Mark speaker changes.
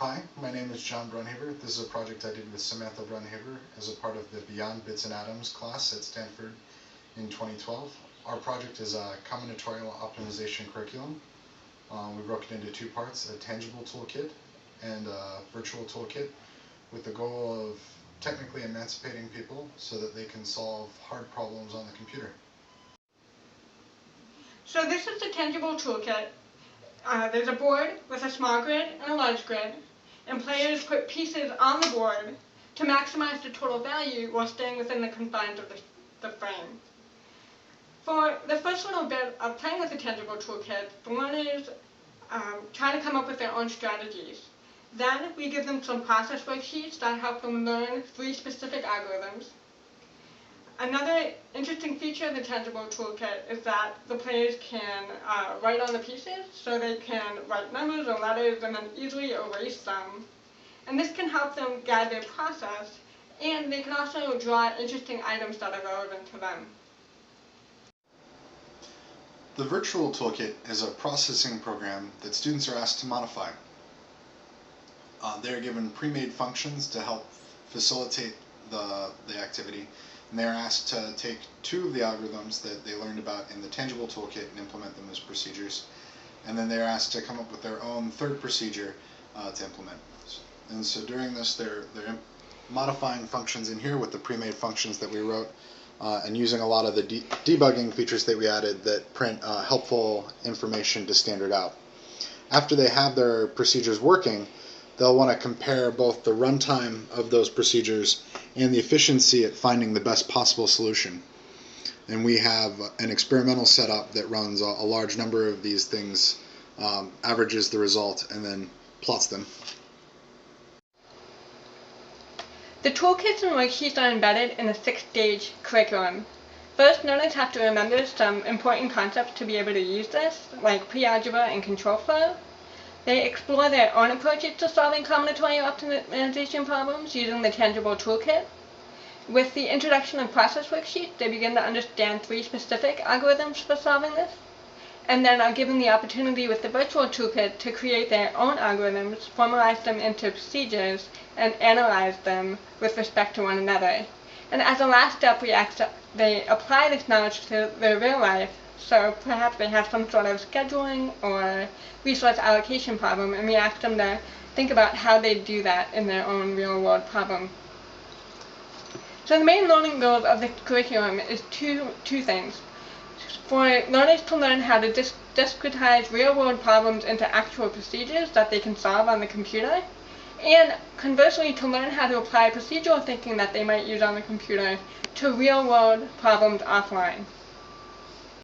Speaker 1: Hi, my name is John Brunhaver. This is a project I did with Samantha Brunhaver as a part of the Beyond Bits and Atoms class at Stanford in 2012. Our project is a combinatorial optimization curriculum. We broke it into two parts, a tangible toolkit and a virtual toolkit, with the goal of technically emancipating people so that they can solve hard problems on the computer.
Speaker 2: So this is the tangible toolkit. There's a board with a small grid and a large grid, and players put pieces on the board to maximize the total value while staying within the confines of the frame. For the first little bit of playing with the tangible toolkit, the learners try to come up with their own strategies. Then we give them some process worksheets that help them learn 3 specific algorithms. Another interesting feature of the tangible toolkit is that the players can write on the pieces, so they can write numbers or letters and then easily erase them. And this can help them guide their process, and they can also draw interesting items that are relevant to them.
Speaker 1: The virtual toolkit is a processing program that students are asked to modify. They are given pre-made functions to help facilitate the activity, and they are asked to take 2 of the algorithms that they learned about in the tangible toolkit and implement them as procedures, and then they are asked to come up with their own 3rd procedure to implement. And so during this, they're modifying functions in here with the pre-made functions that we wrote, and using a lot of the debugging features that we added that print helpful information to standard out. After they have their procedures working, they'll want to compare both the runtime of those procedures and the efficiency at finding the best possible solution. And we have an experimental setup that runs a large number of these things, averages the result, and then plots them.
Speaker 2: The toolkits and worksheets are embedded in a 6-stage curriculum. First, learners have to remember some important concepts to be able to use this, like pre-algebra and control flow. They explore their own approaches to solving combinatorial optimization problems using the tangible toolkit. With the introduction of process worksheets, they begin to understand 3 specific algorithms for solving this, and then are given the opportunity with the virtual toolkit to create their own algorithms, formalize them into procedures, and analyze them with respect to one another. And as a last step, they apply this knowledge to their real life. So perhaps they have some sort of scheduling or resource allocation problem, and we ask them to think about how they do that in their own real-world problem. So the main learning goals of the curriculum is two things. For learners to learn how to discretize real-world problems into actual procedures that they can solve on the computer, and conversely to learn how to apply procedural thinking that they might use on the computer to real-world problems offline.